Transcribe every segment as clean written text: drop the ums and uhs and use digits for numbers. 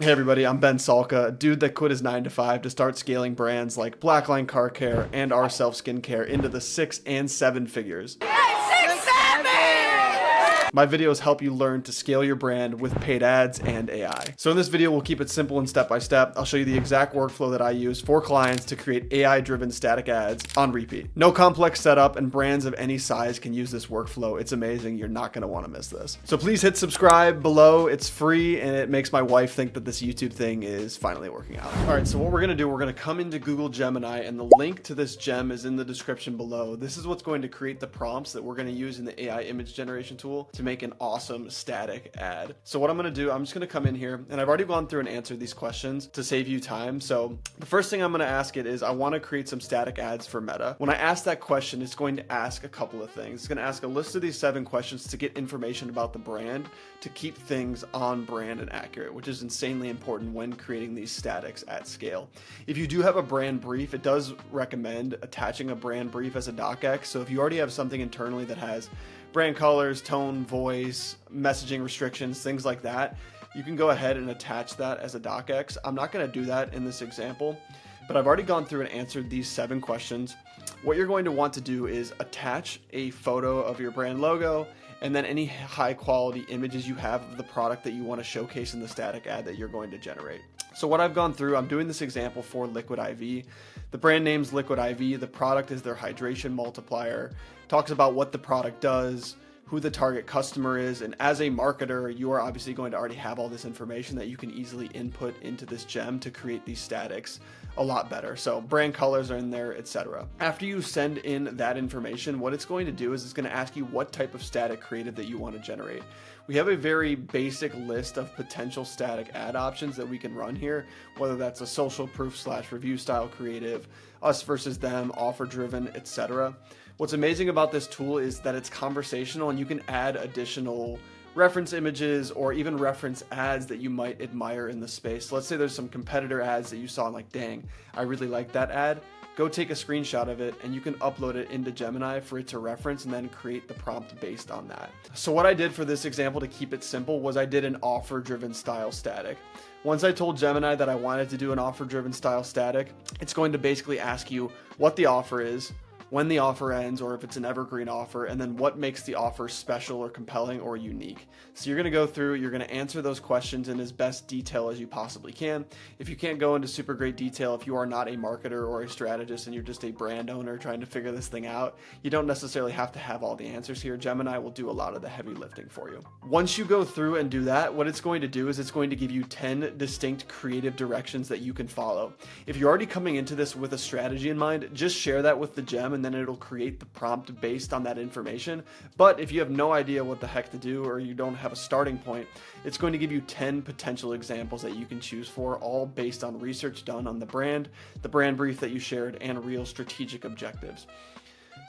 Hey everybody, I'm Ben Salka, a dude that quit his 9 to 5 to start scaling brands like Blackline Car Care and Our Self Skincare into the 6 and 7 figures. My videos help you learn to scale your brand with paid ads and AI. So in this video, we'll keep it simple and step by step. I'll show you the exact workflow that I use for clients to create AI-driven static ads on repeat. No complex setup, and brands of any size can use this workflow. It's amazing. You're not going to want to miss this. So please hit subscribe below. It's free, and it makes my wife think that this YouTube thing is finally working out. All right, so what we're going to do, we're going to come into Google Gemini, and the link to this gem is in the description below. This is what's going to create the prompts that we're going to use in the AI image generation tool to make an awesome static ad. So what I'm going to do, I'm just going to come in here, and I've already gone through and answered these questions to save you time. So the first thing I'm going to ask it is, I want to create some static ads for Meta. When I ask that question, it's going to ask a couple of things. It's going to ask a list of these 7 questions to get information about the brand, to keep things on brand and accurate, which is insanely important when creating these statics at scale. If you do have a brand brief, it does recommend attaching a brand brief as a docx. So if you already have something internally that has brand colors, tone, voice, messaging restrictions, things like that, you can go ahead and attach that as a docx. I'm not going to do that in this example, but I've already gone through and answered these 7 questions. What you're going to want to do is attach a photo of your brand logo and then any high quality images you have of the product that you want to showcase in the static ad that you're going to generate. So what I've gone through, I'm doing this example for Liquid IV. The brand name's Liquid IV. The product is their hydration multiplier. Talks about what the product does, who the target customer is, and as a marketer, you are obviously going to already have all this information that you can easily input into this gem to create these statics a lot better. So brand colors are in there, etc. After you send in that information, what it's going to do is it's going to ask you what type of static creative that you want to generate. We have a very basic list of potential static ad options that we can run here, whether that's a social proof / review style creative, us versus them, offer driven, etc. What's amazing about this tool is that it's conversational, and you can add additional reference images or even reference ads that you might admire in the space. So let's say there's some competitor ads that you saw and like, dang, I really like that ad. Go take a screenshot of it and you can upload it into Gemini for it to reference and then create the prompt based on that. So what I did for this example to keep it simple was I did an offer driven style static. Once I told Gemini that I wanted to do an offer driven style static, it's going to basically ask you what the offer is, when the offer ends, or if it's an evergreen offer, and then what makes the offer special or compelling or unique. So you're going to go through, you're going to answer those questions in as best detail as you possibly can. If you can't go into super great detail, if you are not a marketer or a strategist and you're just a brand owner trying to figure this thing out, you don't necessarily have to have all the answers here. Gemini will do a lot of the heavy lifting for you. Once you go through and do that, what it's going to do is it's going to give you 10 distinct creative directions that you can follow. If you're already coming into this with a strategy in mind, just share that with the gem, and then it'll create the prompt based on that information. But if you have no idea what the heck to do, or you don't have a starting point, it's going to give you 10 potential examples that you can choose for, all based on research done on the brand brief that you shared, and real strategic objectives.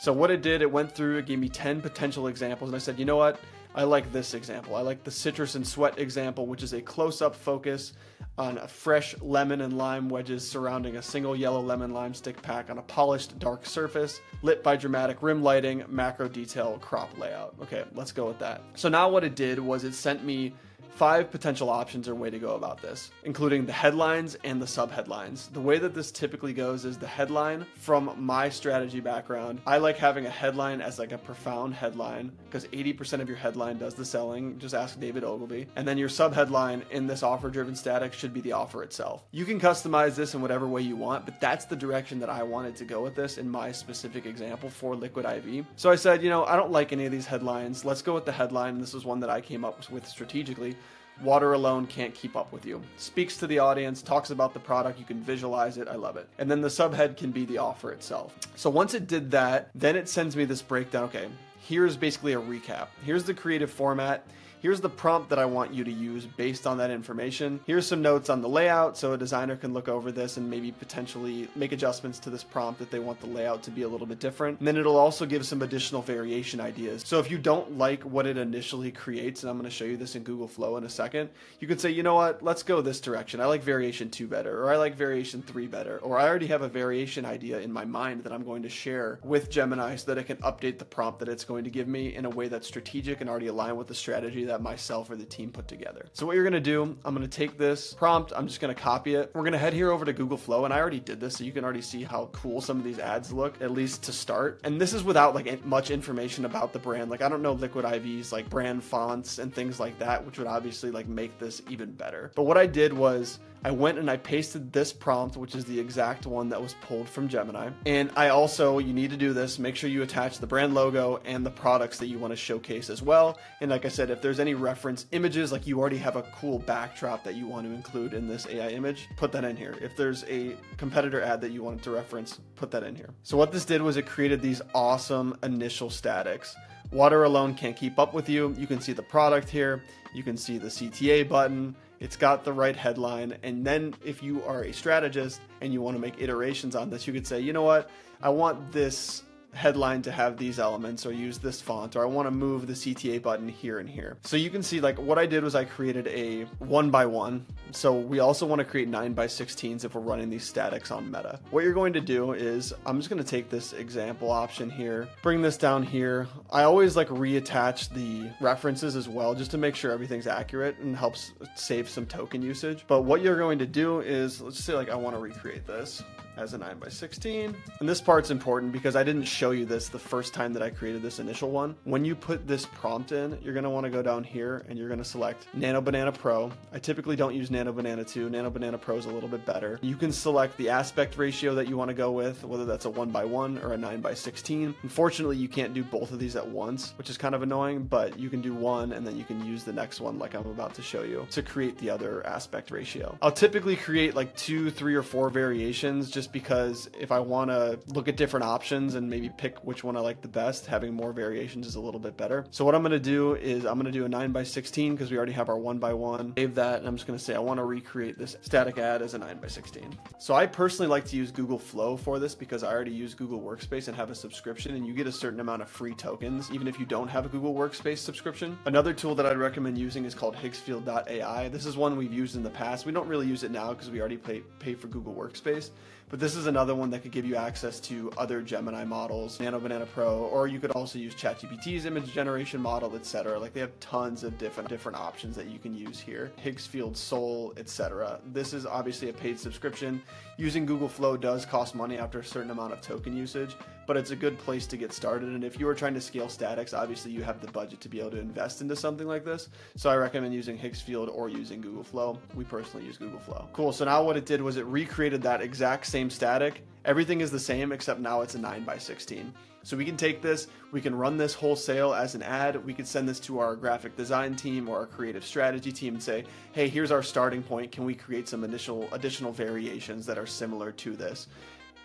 So what it did, it went through, it gave me 10 potential examples, and I said, you know what? I like this example. I like the citrus and sweat example, which is a close-up focus on a fresh lemon and lime wedges surrounding a single yellow lemon lime stick pack on a polished dark surface, lit by dramatic rim lighting, macro detail, crop layout. Okay, let's go with that. So now what it did was it sent me 5 potential options or way to go about this, including the headlines and the subheadlines. The way that this typically goes is the headline. From my strategy background, I like having a headline as like a profound headline, because 80% of your headline does the selling. Just ask David Ogilvy. And then your subheadline in this offer-driven static should be the offer itself. You can customize this in whatever way you want, but that's the direction that I wanted to go with this in my specific example for Liquid IV. So I said, you know, I don't like any of these headlines. Let's go with the headline. This is one that I came up with strategically. Water alone can't keep up with you. Speaks to the audience, talks about the product, you can visualize it, I love it. And then the subhead can be the offer itself. So once it did that, then it sends me this breakdown. Okay, here's basically a recap. Here's the creative format. Here's the prompt that I want you to use based on that information. Here's some notes on the layout, so a designer can look over this and maybe potentially make adjustments to this prompt if they want the layout to be a little bit different. And then it'll also give some additional variation ideas. So if you don't like what it initially creates, and I'm going to show you this in Google Flow in a second, you could say, you know what, let's go this direction. I like variation 2 better, or I like variation 3 better, or I already have a variation idea in my mind that I'm going to share with Gemini so that it can update the prompt that it's going to give me in a way that's strategic and already aligned with the strategy that myself or the team put together. So what you're gonna do, I'm gonna take this prompt, I'm just gonna copy it. We're gonna head here over to Google Flow, and I already did this, so you can already see how cool some of these ads look, at least to start. And this is without like much information about the brand. Like I don't know Liquid IV's like brand fonts and things like that, which would obviously like make this even better. But what I did was I went and I pasted this prompt, which is the exact one that was pulled from Gemini. And I also, you need to do this, make sure you attach the brand logo and the products that you want to showcase as well. And like I said, if there's any reference images, like you already have a cool backdrop that you want to include in this AI image, put that in here. If there's a competitor ad that you wanted to reference, put that in here. So what this did was it created these awesome initial statics. Water alone can't keep up with you. You can see the product here. You can see the CTA button. It's got the right headline. And then if you are a strategist and you want to make iterations on this, you could say, you know what? I want this headline to have these elements, or use this font, or I want to move the CTA button here and here. So you can see like what I did was I created a 1x1. So we also want to create 9x16s if we're running these statics on Meta. What you're going to do is I'm just going to take this example option here, bring this down here. I always like reattach the references as well, just to make sure everything's accurate and helps save some token usage. But what you're going to do is, let's say like I want to recreate this as a 9x16. And this part's important because I didn't show you this the first time that I created this initial one. When you put this prompt in, you're going to want to go down here and you're going to select Nano Banana Pro. I typically don't use Nano Banana 2. Nano Banana Pro is a little bit better. You can select the aspect ratio that you want to go with, whether that's a 1x1 or a 9x16. Unfortunately, you can't do both of these at once, which is kind of annoying, but you can do one and then you can use the next one like I'm about to show you to create the other aspect ratio. I'll typically create like 2, 3, or 4 variations, just because if I want to look at different options and maybe pick which one I like the best, having more variations is a little bit better. So what I'm going to do is I'm going to do a 9x16 because we already have our 1x1. Save that, and I'm just going to say I want to recreate this static ad as a 9x16. So I personally like to use Google Flow for this because I already use Google Workspace and have a subscription, and you get a certain amount of free tokens even if you don't have a Google Workspace subscription. Another tool that I'd recommend using is called Higgsfield.ai. This is one we've used in the past. We don't really use it now because we already pay for Google Workspace. But this is another one that could give you access to other Gemini models, Nano Banana Pro, or you could also use ChatGPT's image generation model, etc. Like they have tons of different options that you can use here. Higgsfield, Soul, etc. This is obviously a paid subscription. Using Google Flow does cost money after a certain amount of token usage, but it's a good place to get started. And if you are trying to scale statics, obviously you have the budget to be able to invest into something like this. So I recommend using Higgsfield or using Google Flow. We personally use Google Flow. Cool. So now what it did was it recreated that exact same static. Everything is the same except now it's a 9x16. So we can take this, we can run this wholesale as an ad. We could send this to our graphic design team or our creative strategy team and say, hey, here's our starting point. Can we create some additional variations that are similar to this?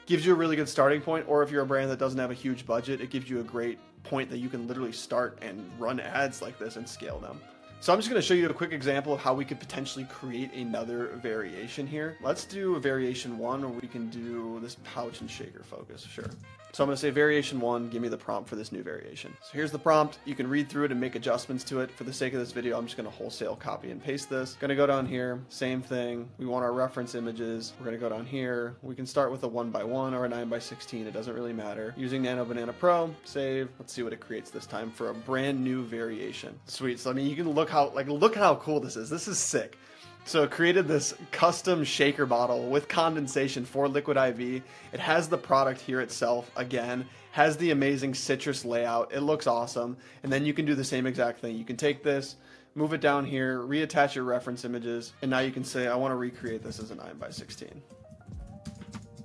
Gives you a really good starting point. Or if you're a brand that doesn't have a huge budget, it gives you a great point that you can literally start and run ads like this and scale them. So I'm just going to show you a quick example of how we could potentially create another variation here. Let's do a variation 1, or we can do this pouch and shaker focus. Sure. So I'm going to say variation 1, give me the prompt for this new variation. So here's the prompt. You can read through it and make adjustments to it. For the sake of this video, I'm just going to wholesale copy and paste this. Going to go down here, same thing. We want our reference images. We're going to go down here. We can start with a 1x1 or a 9x16. It doesn't really matter. Using Nano Banana Pro, save. Let's see what it creates this time for a brand new variation. Sweet. So I mean, you can look how cool this is. This is sick. So it created this custom shaker bottle with condensation for Liquid IV. It has the product here itself, again, has the amazing citrus layout. It looks awesome. And then you can do the same exact thing. You can take this, move it down here, reattach your reference images, and now you can say, I want to recreate this as a 9x16.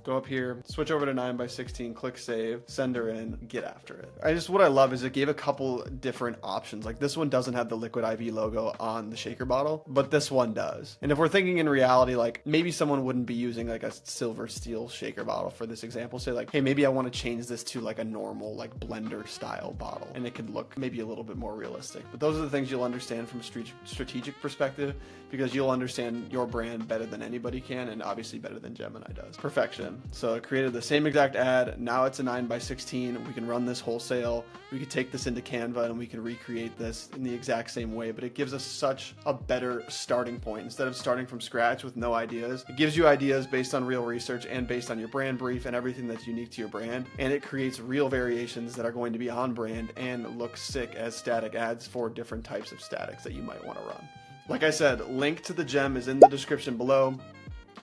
Go up here, switch over to 9x16, click save, send her in, get after it. What I love is it gave a couple different options. Like this one doesn't have the Liquid IV logo on the shaker bottle, but this one does. And if we're thinking in reality, like maybe someone wouldn't be using like a silver steel shaker bottle for this example. Say like, hey, maybe I want to change this to like a normal like blender style bottle, and it could look maybe a little bit more realistic. But those are the things you'll understand from a strategic perspective, because you'll understand your brand better than anybody can, and obviously better than Gemini does. Perfection. So I created the same exact ad. Now it's a 9x16. We can run this wholesale. We could take this into Canva and we can recreate this in the exact same way, but it gives us such a better starting point. Instead of starting from scratch with no ideas, it gives you ideas based on real research and based on your brand brief and everything that's unique to your brand. And it creates real variations that are going to be on brand and look sick as static ads for different types of statics that you might want to run. Like I said, link to the gem is in the description below.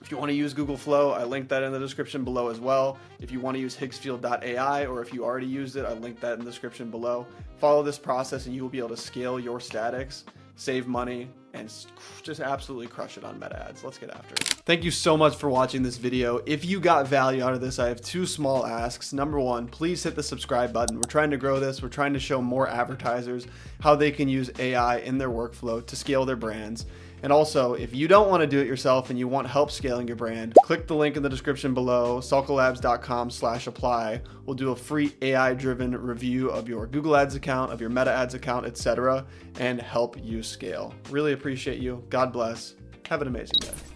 If you want to use Google Flow, I linked that in the description below as well. If you want to use Higgsfield.ai, or if you already used it, I linked that in the description below. Follow this process and you will be able to scale your statics, save money, and just absolutely crush it on meta ads. Let's get after it. Thank you so much for watching this video. If you got value out of this, I have two small asks. Number one, please hit the subscribe button. We're trying to grow this. We're trying to show more advertisers how they can use AI in their workflow to scale their brands. And also, if you don't want to do it yourself and you want help scaling your brand, click the link in the description below, salkalabs.com/apply. We'll do a free AI-driven review of your Google Ads account, of your Meta Ads account, etc., and help you scale. Really appreciate you. God bless. Have an amazing day.